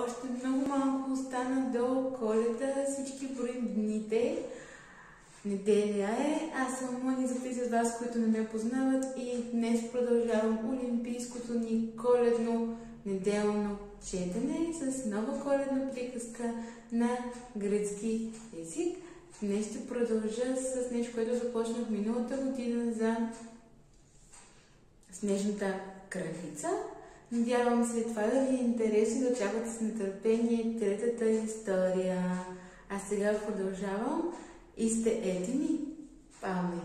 Още много малко остана до Коледа, всички броим дните. Неделя е, аз съм Мони за тези от вас, които не ме познават, и днес продължавам олимпийското ни коледно неделно четене с нова коледна приказка на гръцки език. Днес ще продължа с нещо, което започнах миналата година за Снежната кралица. Надявам се това да ви е интересно и да очаквате с нетърпение третата история. А сега продължавам и сте едини. Паме!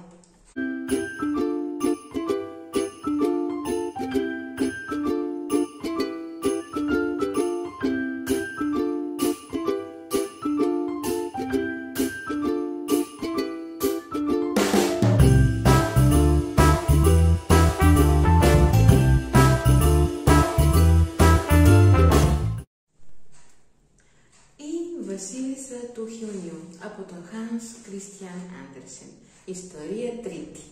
Βασίλισσα του χιονιού από τον Hans Christian Andersen. Ιστορία τρίτη.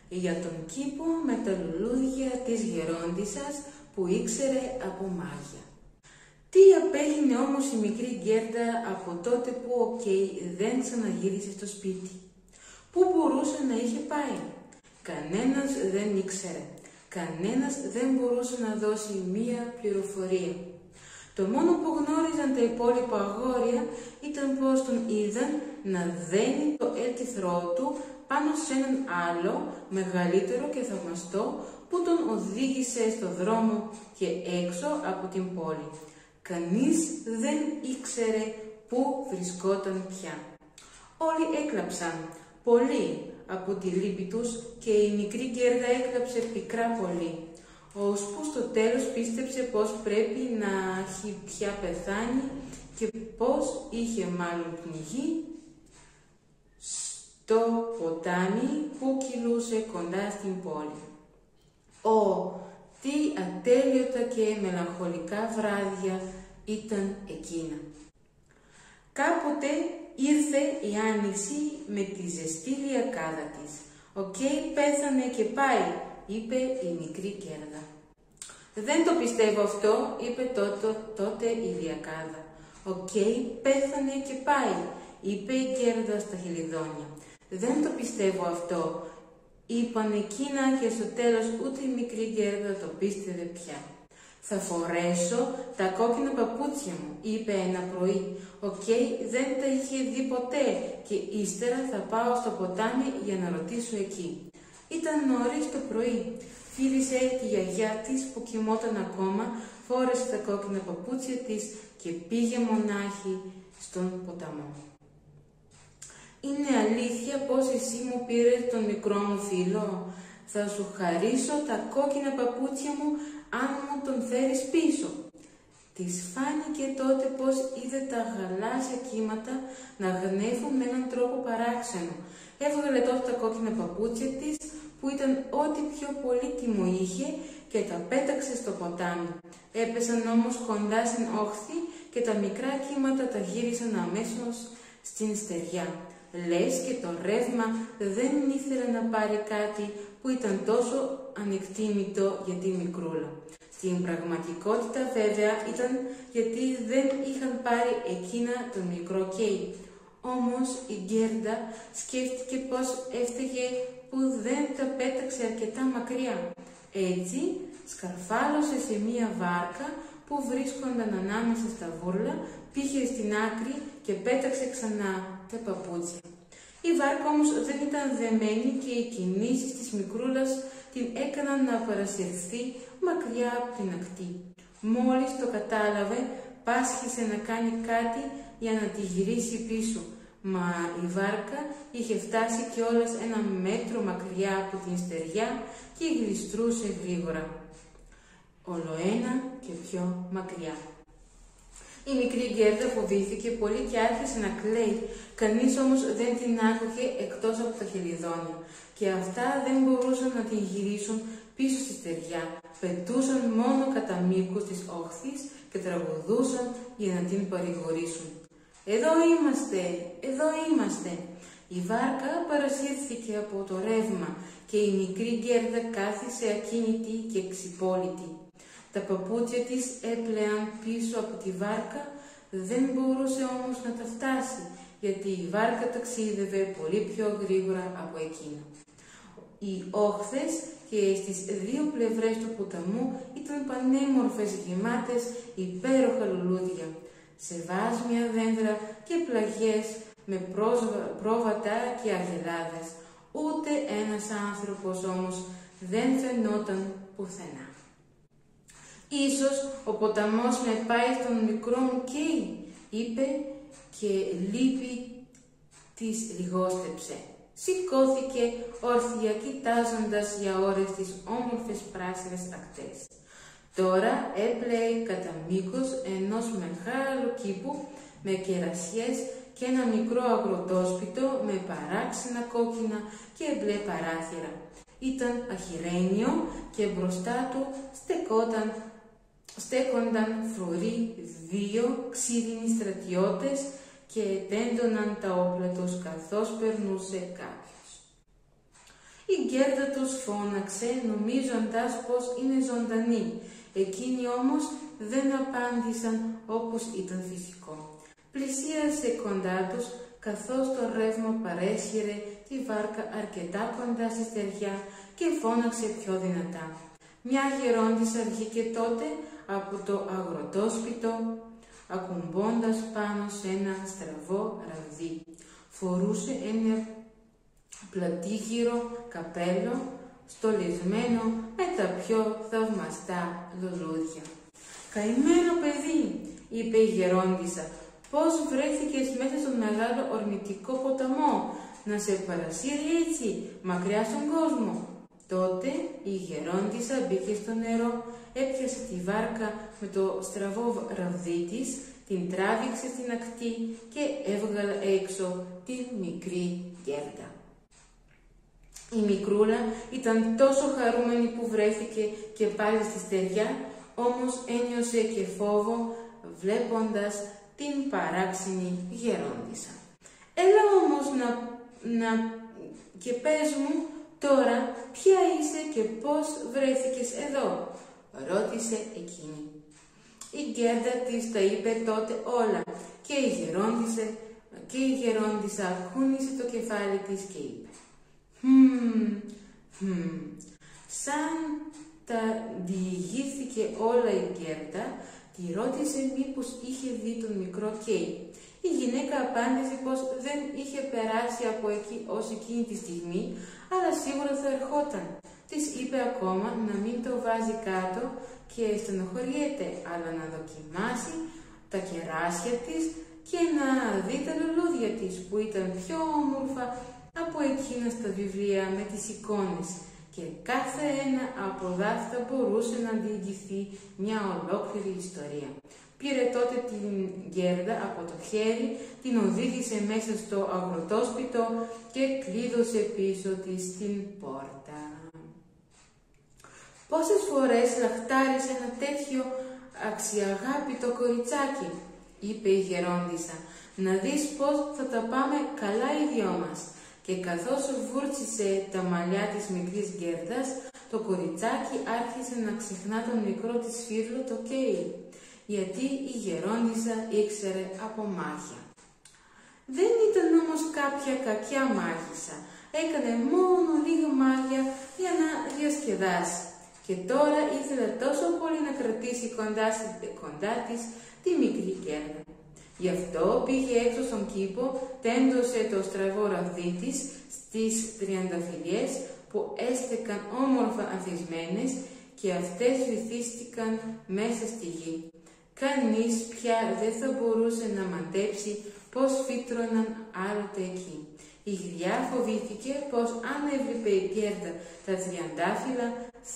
Για τον κήπο με τα λουλούδια της γερόντισσας που ήξερε από μάγια. Τι απέγινε όμως η μικρή Γκέρντα από τότε που ο Κέι δεν ξαναγύρισε στο σπίτι? Πού μπορούσε να είχε πάει? Κανένας δεν ήξερε. Κανένας δεν μπορούσε να δώσει μία πληροφορία. Το μόνο που γνώριζαν τα υπόλοιπα αγόρια ήταν πως τον είδαν να δένει το έλκυθρό του πάνω σε έναν άλλο μεγαλύτερο και θαυμαστό που τον οδήγησε στο δρόμο και έξω από την πόλη. Κανείς δεν ήξερε πού βρισκόταν πια. Όλοι έκλαψαν, πολύ από τη λύπη τους, και η μικρή Γκέρντα έκλαψε πικρά πολύ. Ώσπου στο τέλος πίστεψε πως πρέπει να έχει πια πεθάνει και πως είχε μάλλον πνιγεί στο ποτάμι που κυλούσε κοντά στην πόλη. Ω, τι ατέλειωτα και μελαγχολικά βράδια ήταν εκείνα. Κάποτε ήρθε η άνοιξη με τη ζεστή λιακάδα της. Ο Κέι πέθανε και πάει, είπε η μικρή Γκέρντα. «Δεν το πιστεύω αυτό», είπε τότε η λιακάδα. «Ο Κέι πέθανε και πάει», είπε η Γκέρντα στα χελιδόνια. «Δεν το πιστεύω αυτό», είπαν εκείνα, και στο τέλος ούτε η μικρή Γκέρντα το πίστευε πια. «Θα φορέσω τα κόκκινα παπούτσια μου», είπε ένα πρωί. Ο Κέι δεν τα είχε δει ποτέ και ύστερα θα πάω στο ποτάμι για να ρωτήσω εκεί. Ήταν νωρίς το πρωί. Φίλησε τη γιαγιά της που κοιμόταν ακόμα, φόρεσε τα κόκκινα παπούτσια της και πήγε μονάχη στον ποταμό. «Είναι αλήθεια πως εσύ μου πήρες τον μικρό μου φίλο? Θα σου χαρίσω τα κόκκινα παπούτσια μου αν μου τον φέρεις πίσω». Της φάνηκε τότε πως είδε τα γαλάζια κύματα να γνέφουν με έναν τρόπο παράξενο. Έβγαλε τότε τα κόκκινα παπούτσια της, που ήταν ό,τι πιο πολύτιμο είχε, και τα πέταξε στο ποτάμι. Έπεσαν όμως κοντά στην όχθη και τα μικρά κύματα τα γύρισαν αμέσως στην στεριά. Λες και το ρεύμα δεν ήθελε να πάρει κάτι που ήταν τόσο ανεκτήμητο για τη μικρούλα. Στην πραγματικότητα βέβαια ήταν γιατί δεν είχαν πάρει εκείνα τον μικρό Κέι. Όμως η Γκέρντα σκέφτηκε πως έφταιγε που δεν τα πέταξε αρκετά μακριά. Έτσι σκαρφάλωσε σε μία βάρκα που βρίσκονταν ανάμεσα στα βούρλα, πήγε στην άκρη και πέταξε ξανά τα παπούτσια. Η βάρκα όμως δεν ήταν δεμένη και οι κινήσεις της μικρούλας την έκαναν να παρασυρθεί μακριά από την ακτή. Μόλις το κατάλαβε, πάσχισε να κάνει κάτι για να τη γυρίσει πίσω. Μα η βάρκα είχε φτάσει κιόλας 1 μέτρο μακριά από την στεριά και γλιστρούσε γρήγορα. Ολοένα και πιο μακριά. Η μικρή Γκέρντα φοβήθηκε πολύ και άρχισε να κλαίει. Κανείς όμως δεν την άκουγε εκτός από τα χελιδόνια, και αυτά δεν μπορούσαν να την γυρίσουν πίσω στη στεριά. Πετούσαν μόνο κατά μήκους της όχθης και τραγουδούσαν για να την παρηγορήσουν. «Εδώ είμαστε, εδώ είμαστε». Η βάρκα παρασύρθηκε από το ρεύμα και η μικρή Γκέρντα κάθισε ακίνητη και ξυπόλυτη. Τα παπούτσια της έπλεαν πίσω από τη βάρκα, δεν μπορούσε όμως να τα φτάσει, γιατί η βάρκα ταξίδευε πολύ πιο γρήγορα από εκείνο. Οι όχθες και στις δύο πλευρές του ποταμού ήταν πανέμορφες, γεμάτες υπέροχα λουλούδια, σε βάσμια δέντρα και πλαγιές με πρόβατα και αγελάδες. Ούτε ένας άνθρωπος όμως δεν φαινόταν πουθενά. «Ίσως ο ποταμός με πάει στον μικρό μου Κέι», είπε, και λύπη της λιγόστεψε. Σηκώθηκε όρθια, κοιτάζοντας για ώρες τις όμορφες πράσινες ακτές. Τώρα έπλεε κατά μήκος ενός μεγάλου κήπου με κερασιές και ένα μικρό αγροτόσπιτο με παράξενα κόκκινα και μπλε παράθυρα. Ήταν αχυρένιο και μπροστά του στέκονταν φορεί δύο ξύλινοι στρατιώτες και τέντωναν τα όπλα τους καθώς περνούσε κάποιος. Η Γκέρδα τους φώναξε, νομίζοντας πως είναι ζωντανοί. Εκείνοι όμως δεν απάντησαν όπως ήταν φυσικό. Πλησίασε κοντά τους, καθώς το ρεύμα παρέσχερε τη βάρκα αρκετά κοντά στη στεριά και φώναξε πιο δυνατά. Μια γερόντισσα βγήκε τότε από το αγροτόσπιτο, ακουμπώντας πάνω σε ένα στραβό ραβδί. Φορούσε ένα πλατήγυρο καπέλο, στολισμένο με τα πιο θαυμαστά λουλούδια. «Καημένο παιδί», είπε η γερόντισσα, «πώς βρέθηκες μέσα στον μεγάλο ορμητικό ποταμό, να σε παρασύρει έτσι, μακριά στον κόσμο?» Τότε η γερόντισσα μπήκε στο νερό, έπιασε τη βάρκα με το στραβό ραβδί της, την τράβηξε στην ακτή και έβγαλε έξω τη μικρή Γκέρδα. Η μικρούλα ήταν τόσο χαρούμενη που βρέθηκε και πάλι στη στεριά, όμως ένιωσε και φόβο βλέποντας την παράξενη γερόντισσα. «Έλα όμως και πες μου τώρα ποια είσαι και πώς βρέθηκες εδώ», ρώτησε εκείνη. Η Γκέρδα της τα είπε τότε όλα και η γερόντισσα κούνησε το κεφάλι της και είπε Σαν τα διηγήθηκε όλα η Γκέρδα, τη ρώτησε μήπως είχε δει τον μικρό Κέι. Η γυναίκα απάντησε πως δεν είχε περάσει από εκεί ως εκείνη τη στιγμή, αλλά σίγουρα θα ερχόταν. Της είπε ακόμα να μην το βάζει κάτω και στενοχωριέται, αλλά να δοκιμάσει τα κεράσια της και να δει τα λουλούδια της, που ήταν πιο όμορφα από εκείνα στα βιβλία με τις εικόνες, και κάθε ένα από αυτά μπορούσε να διηγηθεί μια ολόκληρη ιστορία. Πήρε τότε την Γκέρδα από το χέρι, την οδήγησε μέσα στο αγροτόσπιτο και κλείδωσε πίσω της την πόρτα. «Πόσες φορές λαχτάρισε ένα τέτοιο αξιαγάπητο κοριτσάκι», είπε η γερόντισσα, «να δεις πως θα τα πάμε καλά οι δυο μας». Και καθώς βούρτσισε τα μαλλιά της μικρής Γκέρδας, το κοριτσάκι άρχισε να ξεχνά τον μικρό της φίλο το Κέι, γιατί η γερόντισσα ήξερε από μάγια. Δεν ήταν όμως κάποια κακιά μάγισσα, έκανε μόνο λίγα μάγια για να διασκεδάσει. Και τώρα ήθελε τόσο πολύ να κρατήσει κοντά της τη μικρή Γκέρδα. Γι' αυτό πήγε έξω στον κήπο, τέντωσε το στραβό ραβδί της στις τριανταφυλλιές που έστεκαν όμορφα ανθισμένες και αυτές βυθίστηκαν μέσα στη γη. Κανείς πια δεν θα μπορούσε να μαντέψει πώς φύτρωναν άλλοτε εκεί. Η γριά φοβήθηκε πως αν έβλεπε η Γκέρδα τα τριαντάφυλλα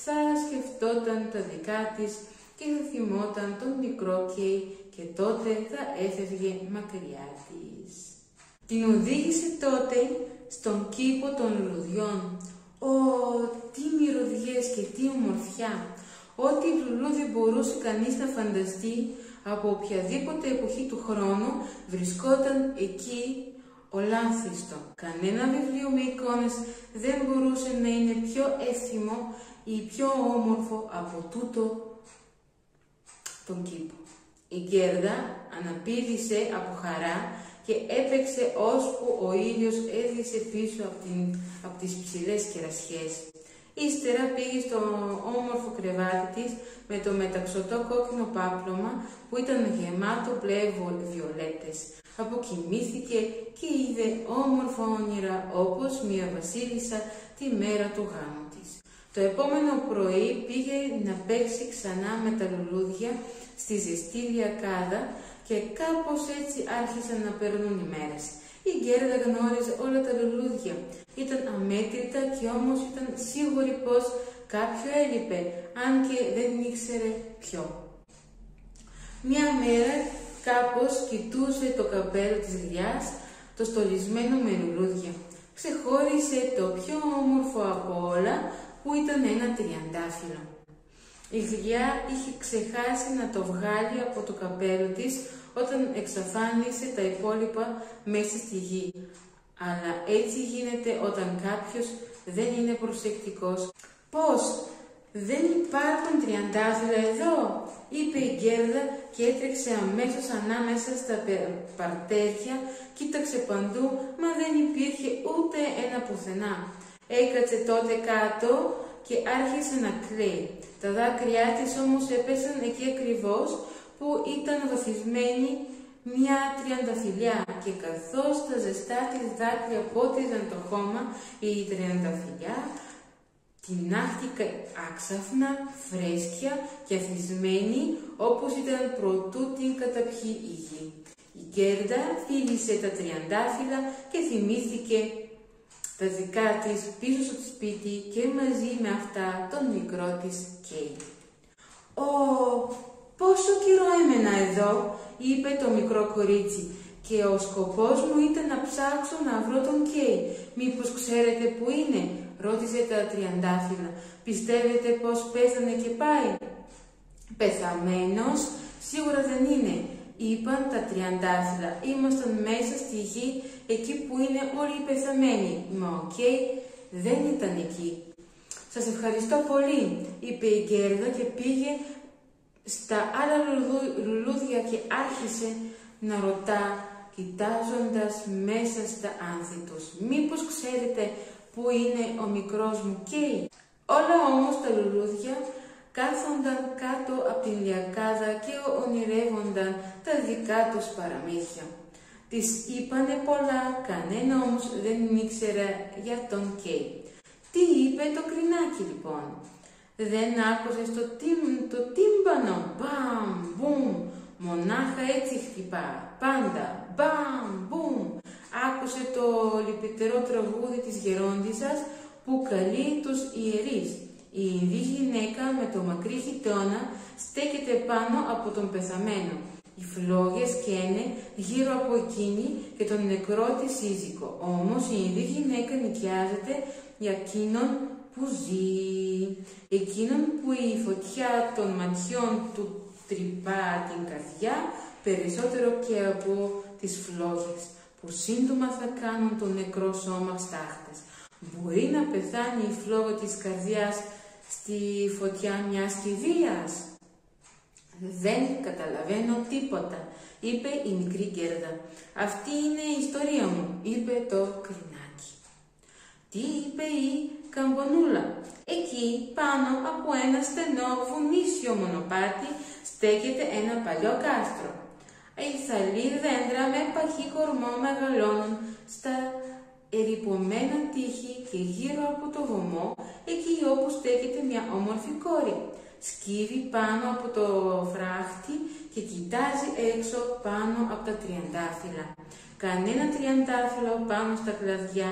θα σκεφτόταν τα δικά της και θα θυμόταν τον μικρό Κέι και τότε θα έφευγε μακριά της. Την οδήγησε τότε στον κήπο των λουλουδιών. Ω, τι μυρωδιές και τι ομορφιά! Ό,τι λουλούδι μπορούσε κανείς να φανταστεί από οποιαδήποτε εποχή του χρόνου βρισκόταν εκεί ολάνθιστο. Κανένα βιβλίο με εικόνες δεν μπορούσε να είναι πιο εύθυμο ή πιο όμορφο από τούτο στον κήπο. Η Γκέρδα αναπήδησε από χαρά και έπαιξε ώσπου ο ήλιος έδειξε πίσω από τις ψηλές κερασιές. Ύστερα πήγε στο όμορφο κρεβάτι της με το μεταξωτό κόκκινο πάπλωμα που ήταν γεμάτο μπλε βιολέτες. Αποκοιμήθηκε και είδε όμορφα όνειρα όπως μια βασίλισσα τη μέρα του γάμου της. Το επόμενο πρωί πήγε να παίξει ξανά με τα λουλούδια στη ζεστή λιακάδα και κάπως έτσι άρχισαν να περνούν οι μέρες. Η Γκέρδα γνώριζε όλα τα λουλούδια. Ήταν αμέτρητα και όμως ήταν σίγουρη πως κάποιο έλειπε, αν και δεν ήξερε ποιο. Μια μέρα κάπως κοιτούσε το καπέλο της γριάς, το στολισμένο με λουλούδια. Ξεχώρισε το πιο όμορφο από όλα, που ήταν ένα τριαντάφυλλο. Η γριά είχε ξεχάσει να το βγάλει από το καπέλο της όταν εξαφάνισε τα υπόλοιπα μέσα στη γη. Αλλά έτσι γίνεται όταν κάποιος δεν είναι προσεκτικός. «Πώς, δεν υπάρχουν τριαντάφυλλα εδώ?» είπε η Γκέρδα και έτρεξε αμέσως ανάμεσα στα παρτέρια, κοίταξε παντού, μα δεν υπήρχε ούτε ένα πουθενά. Έκατσε τότε κάτω και άρχισε να κλαίει. Τα δάκρυά της όμως έπεσαν εκεί ακριβώς που ήταν βαθισμένη μια τριανταφυλλιά και καθώς τα ζεστά της δάκρυα πότιζαν το χώμα, η τριανταφυλλιά τινάχτηκε άξαφνα, φρέσκια και αθισμένη όπως ήταν προτού την καταπιεί η γη. Η Γκέρδα φίλησε τα τριαντάφυλλα και θυμήθηκε τα δικά της πίσω στο σπίτι και μαζί με αυτά τον μικρό της Κέι. «Ω, πόσο καιρό έμενα εδώ», είπε το μικρό κορίτσι, «και ο σκοπός μου ήταν να ψάξω να βρω τον Κέι. Μήπως ξέρετε που είναι?» ρώτησε τα τριαντάφυλλα. «Πιστεύετε πως πέθανε και πάει?» «Πεθαμένος σίγουρα δεν είναι», είπαν τα τριαντάφυλλα. «Ήμασταν μέσα στη γη, εκεί που είναι όλοι οι πεθαμένοι, μα ο Κέι δεν ήταν εκεί». «Σας ευχαριστώ πολύ», είπε η Γκέρδα και πήγε στα άλλα λουλούδια και άρχισε να ρωτά, κοιτάζοντας μέσα στα άνθη τους. «Μήπως ξέρετε που είναι ο μικρός μου Κέι?» Όλα όμως τα λουλούδια κάθονταν κάτω από την λιακάδα και ονειρεύονταν τα δικά τους παραμύθια. Της είπανε πολλά, κανένα όμως δεν ήξερε για τον Κέι. Τι είπε το κρινάκι λοιπόν? Δεν άκουσες το τύμπανο? Μπαμ, μπουμ, μονάχα έτσι χτυπά, πάντα, μπαμ, μπουμ. Άκουσε το λυπητερό τραγούδι της γερόντισσας που καλεί τους ιερείς. Η Ινδή γυναίκα με το μακρύ χιτώνα στέκεται πάνω από τον πεθαμένο. Οι φλόγες καίνε γύρω από εκείνη και τον νεκρό της σύζυγο. Όμως η Ινδή γυναίκα νοικιάζεται για εκείνον που ζει. Εκείνον που η φωτιά των ματιών του τρυπά την καρδιά περισσότερο και από τις φλόγες, που σύντομα θα κάνουν το νεκρό σώμα στάχτες. Μπορεί να πεθάνει η φλόγα της καρδιάς στη φωτιά μιας κηδείας? «Δεν καταλαβαίνω τίποτα», είπε η μικρή Γκέρδα. «Αυτή είναι η ιστορία μου», είπε το κρινάκι. Τι είπε η Καμπονούλα? «Εκεί πάνω από ένα στενό βουνίσιο μονοπάτι στέκεται ένα παλιό κάστρο. Οι θαλή δέντρα με παχύ κορμό μεγαλώνουν στα ερειπωμένα τείχη και γύρω από το βωμό, εκεί όπου στέκεται μια όμορφη κόρη. Σκύβει πάνω από το φράχτη και κοιτάζει έξω πάνω από τα τριαντάφυλλα. Κανένα τριαντάφυλλο πάνω στα κλαδιά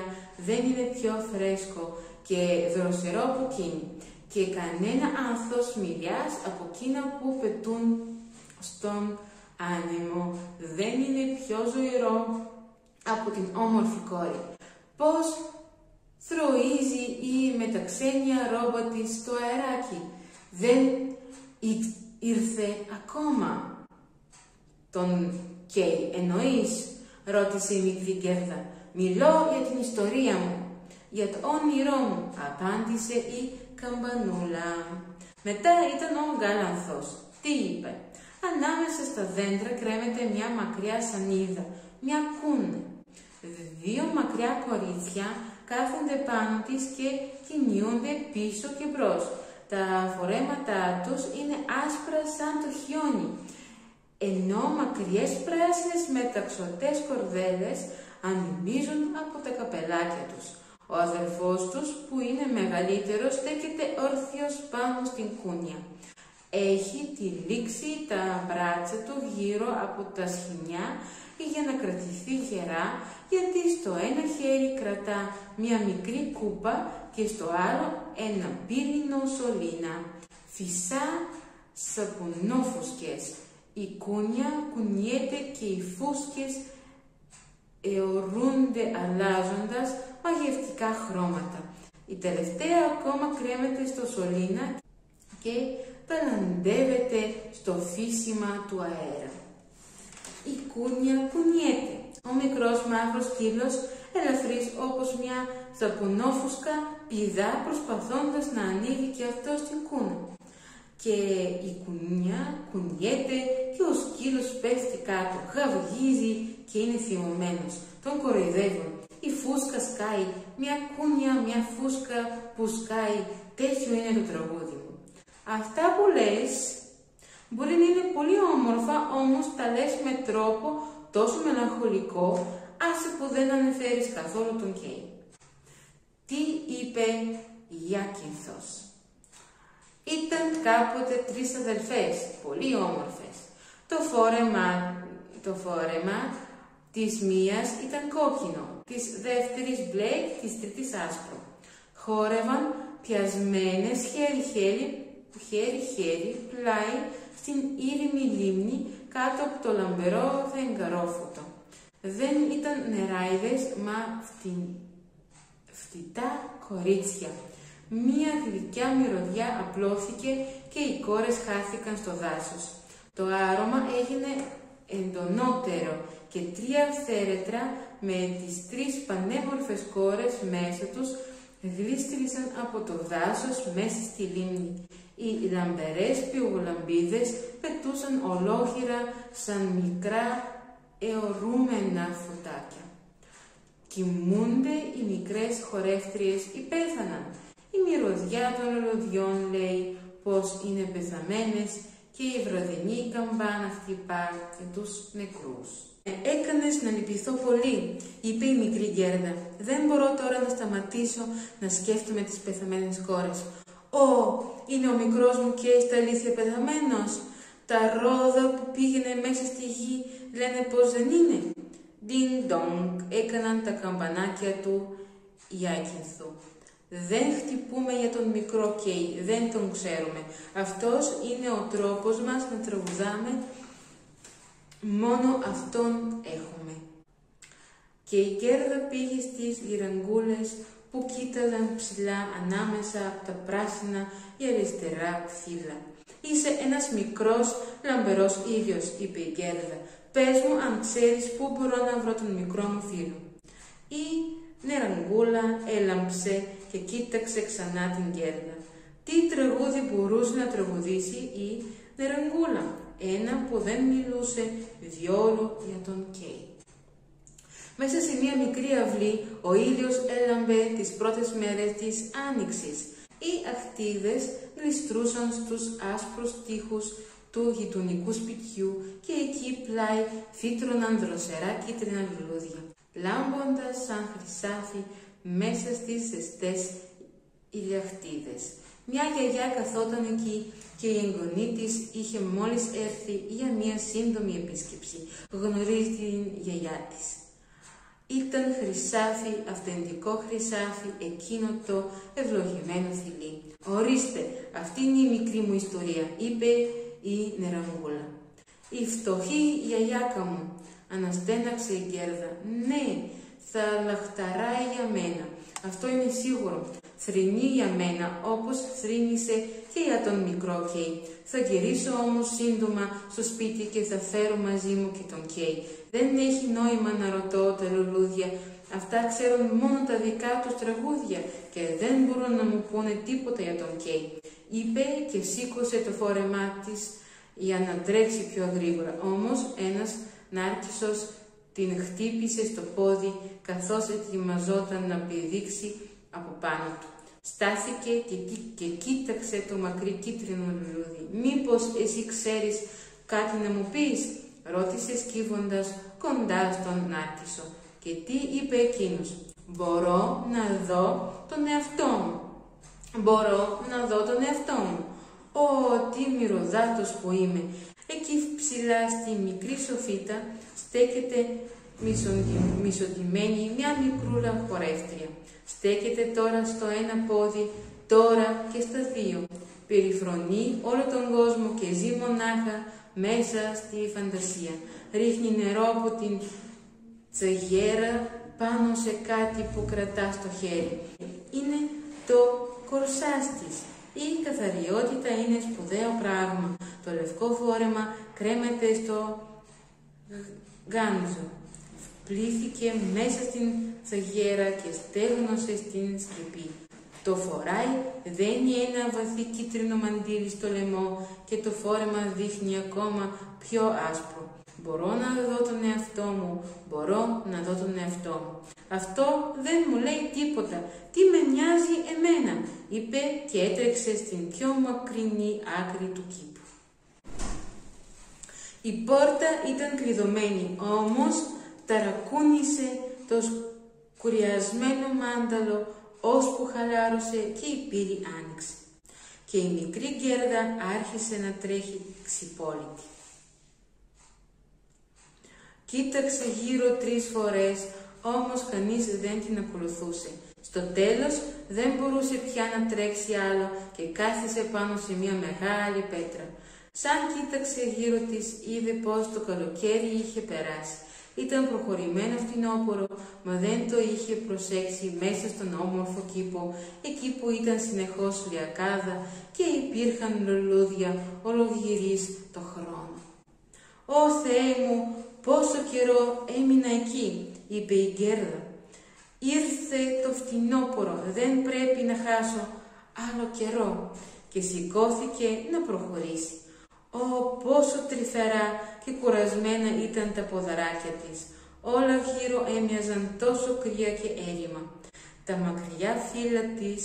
δεν είναι πιο φρέσκο και δροσερό από εκείνη και κανένα άνθος μυριάς από εκείνα που πετούν στον άνεμο δεν είναι πιο ζωηρό από την όμορφη κόρη. Πώς θροίζει η μεταξένια ρόμπα της στο αεράκι. Δεν ήρθε ακόμα?» «Τον Κέι εννοείς?» ρώτησε η μικρή Γκέρδα. «Μιλώ για την ιστορία μου, για το όνειρό μου», απάντησε η Καμπανούλα. Μετά ήταν ο Γκάλανθος. Τι είπε? Ανάμεσα στα δέντρα κρέμεται μια μακριά σανίδα, μια κούνα. Δύο μακριά κορίτσια κάθονται πάνω της και κινιούνται πίσω και μπρος. Τα φορέματά τους είναι άσπρα σαν το χιόνι, ενώ μακριές πράσινες μεταξωτές κορδέλες ανεμίζουν από τα καπελάκια τους. Ο αδελφός τους, που είναι μεγαλύτερος, στέκεται όρθιος πάνω στην κούνια. Έχει τυλίξει τα μπράτσα του γύρω από τα σχοινιά για να κρατηθεί γερά, γιατί στο ένα χέρι κρατά μια μικρή κούπα και στο άλλο ένα πύλινο σωλήνα. Φυσά σαπουνόφουσκες. Η κούνια κουνιέται και οι φούσκες αιωρούνται αλλάζοντας μαγευτικά χρώματα. Η τελευταία ακόμα κρέμεται στο σωλήνα και ταλαντεύεται στο φύσιμα του αέρα. Η κούνια κουνιέται. Ο μικρός μαύρος σκύλος, ελαφρύς όπως μια σαπουνόφουσκα, πηδά προσπαθώντας να ανοίγει και αυτό στην κούνα. Και η κούνια κουνιέται και ο σκύλος πέφτει κάτω, γαυγίζει και είναι θυμωμένος. Τον κοροϊδεύουν. Η φούσκα σκάει, μια κούνια, μια φούσκα που σκάει, τέτοιο είναι το τραγούδι μου. Αυτά που λες μπορεί να είναι πολύ όμορφα, όμως τα λες με τρόπο τόσο μελαγχολικό, άσε που δεν αναφέρεις καθόλου τον Κέι. Τι είπε η Ιακυνθός? Ήταν κάποτε τρεις αδελφές, πολύ όμορφες. Το φόρεμα της μίας ήταν κόκκινο, της δεύτερης μπλε, της τρίτης άσπρο. Χόρευαν πιασμένες χέρι-χέρι πλάι στην ήρεμη λίμνη κάτω από το λαμπερό φεγγαρόφωτο. Δεν ήταν νεράιδες, μα φτητά κορίτσια. Μία γλυκιά μυρωδιά απλώθηκε και οι κόρες χάθηκαν στο δάσος. Το άρωμα έγινε εντονότερο και 3 θέρετρα με τις 3 πανέμορφες κόρες μέσα τους γλίστρησαν από το δάσος μέσα στη λίμνη. Οι λαμπερές πηγολαμπίδες πετούσαν ολόχειρα σαν μικρά αιωρούμενα φωτάκια. Κοιμούνται οι μικρές χορεύτριες ή πέθαναν. Η μυρωδιά των λουλουδιών λέει πως είναι πεθαμένες και η βραδινή καμπάνα χτυπά τους νεκρούς. «Έκανες να λυπηθώ πολύ», είπε η μικρή Γκέρδα. «Δεν μπορώ τώρα να σταματήσω να σκέφτομαι τις πεθαμένες κόρες. Ω, είναι ο μικρός μου και στα αλήθεια πεθαμένος. Τα ρόδα που πήγαινε μέσα στη γη λένε πως δεν είναι». «Ντιν ντονγκ», έκαναν τα καμπανάκια του Ιακυνθού. «Δεν χτυπούμε για τον μικρό Κέι, δεν τον ξέρουμε. Αυτός είναι ο τρόπος μας να τραγουδάμε, μόνο αυτόν έχουμε». Και η Γκέρδα πήγε στις γυραγκούλες που κοίταζαν ψηλά ανάμεσα από τα πράσινα ή αριστερά φύλλα. «Είσαι ένας μικρός λαμπερός ήλιος», είπε η Γκέρδα. «Πες μου αν ξέρεις πού μπορώ να βρω τον μικρό μου φίλο». Η νεραγκούλα έλαμψε και κοίταξε ξανά την Γκέρδα. Τι τραγούδι μπορούσε να τραγουδήσει η νεραγκούλα? Ένα που δεν μιλούσε διόλου για τον Κέι. Μέσα σε μια μικρή αυλή ο ήλιος έλαμπε τις πρώτες μέρες της άνοιξης. Οι αχτίδες γλιστρούσαν στους άσπρους τοίχους του γειτονικού σπιτιού και εκεί πλάι φύτρωναν δροσερά κίτρινα λουλούδια, λάμποντας σαν χρυσάφι μέσα στις ζεστές ηλιαχτίδες. Μια γιαγιά καθόταν εκεί και η εγγονή της είχε μόλις έρθει για μια σύντομη επίσκεψη. Γνωρίζει την γιαγιά της. Ήταν χρυσάφι, αυθεντικό χρυσάφι, εκείνο το ευλογημένο θηλί. «Ορίστε, αυτή είναι η μικρή μου ιστορία», είπε η νεραγκούλα. «Η φτωχή γιαγιάκα μου», αναστέναξε η Γκέρδα. «Ναι, θα λαχταράει για μένα, αυτό είναι σίγουρο. Θρηνεί για μένα όπως θρήνησε και για τον μικρό Κέι. Θα γυρίσω όμως σύντομα στο σπίτι και θα φέρω μαζί μου και τον Κέι. Δεν έχει νόημα να ρωτώ τα λουλούδια. Αυτά ξέρουν μόνο τα δικά τους τραγούδια και δεν μπορούν να μου πούνε τίποτα για τον Κέι», είπε και σήκωσε το φόρεμά της για να τρέξει πιο γρήγορα. Όμως ένας Νάρκισσος την χτύπησε στο πόδι καθώς ετοιμαζόταν να πηδήξει από πάνω του. Στάθηκε και κοίταξε το μακρύ κίτρινο λουλούδι. «Μήπως εσύ ξέρεις κάτι να μου πεις?» ρώτησε σκύβοντας κοντά στον Νάρκισσο. Και τι είπε εκείνος? «Μπορώ να δω τον εαυτό μου. Μπορώ να δω τον εαυτό μου. Ω, τι μυρωδάτος που είμαι!» Εκεί ψηλά στη μικρή σοφίτα στέκεται μισοντυμένη μια μικρούλα χορεύτρια. Στέκεται τώρα στο ένα πόδι, τώρα και στα δύο. Περιφρονεί όλο τον κόσμο και ζει μονάχα μέσα στη φαντασία. Ρίχνει νερό από την τσαγέρα πάνω σε κάτι που κρατά στο χέρι. Είναι το κορσάς της. Η καθαριότητα είναι σπουδαίο πράγμα. Το λευκό φόρεμα κρέμεται στο γάντζο. Πλήθηκε μέσα στην τσαγέρα και στέγνωσε στην σκεπή. Το φοράει, δένει ένα βαθύ κίτρινο μαντίλι στο λαιμό και το φόρεμα δείχνει ακόμα πιο άσπρο. «Μπορώ να δω τον εαυτό μου, μπορώ να δω τον εαυτό μου. Αυτό δεν μου λέει τίποτα. Τι με νοιάζει εμένα?» είπε και έτρεξε στην πιο μακρινή άκρη του κήπου. Η πόρτα ήταν κλειδωμένη, όμως ταρακούνησε το σκουριασμένο μάνταλο ώσπου χαλάρωσε και η πύλη άνοιξε. Και η μικρή Γκέρδα άρχισε να τρέχει ξυπόλυτη. Κοίταξε γύρω 3 φορές, όμως κανείς δεν την ακολουθούσε. Στο τέλος δεν μπορούσε πια να τρέξει άλλο και κάθισε πάνω σε μια μεγάλη πέτρα. Σαν κοίταξε γύρω της, είδε πως το καλοκαίρι είχε περάσει. Ήταν προχωρημένο φθινόπωρο, μα δεν το είχε προσέξει μέσα στον όμορφο κήπο, εκεί που ήταν συνεχώς λιακάδα και υπήρχαν λουλούδια ολογυρείς το χρόνο. «Ω Θεέ μου, πόσο καιρό έμεινα εκεί», είπε η Γκέρδα. «Ήρθε το φθινόπωρο, δεν πρέπει να χάσω άλλο καιρό», και σηκώθηκε να προχωρήσει. Ω, πόσο τρυφερά και κουρασμένα ήταν τα ποδαράκια της. Όλα γύρω έμοιαζαν τόσο κρύα και έρημα. Τα μακριά φύλλα της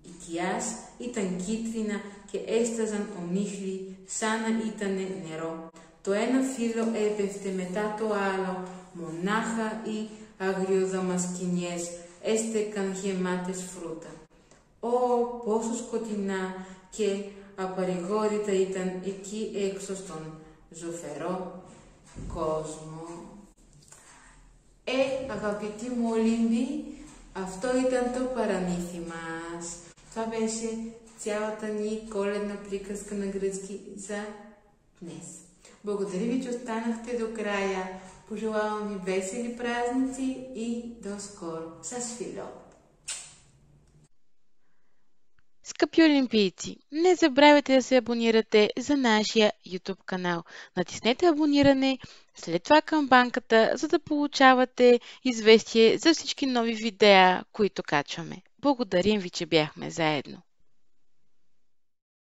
οικιάς ήταν κίτρινα και έσταζαν ομίχλοι σαν να ήταν νερό. Το ένα φύλλο έπεφτε μετά το άλλο, μονάχα οι αγριοδαμασκηνιές έστεκαν γεμάτες φρούτα. Ω, πόσο σκοτεινά και απαρηγόρητα ήταν εκεί έξω στον ζωφερό κόσμο. Αγαπητοί μου Ολύμποι, αυτό ήταν το параниθι μας. Това беше цялата ни коледна приказка на гръцки за днес. Благодаря ви, че останахте до края. Пожелавам ви весели празници и до скоро. С фило! Скъпи олимпийци, не забравяйте да се абонирате за нашия YouTube канал. Натиснете абониране, след това камбанката, за да получавате известие за всички нови видеа, които качваме. Благодарим ви, че бяхме заедно.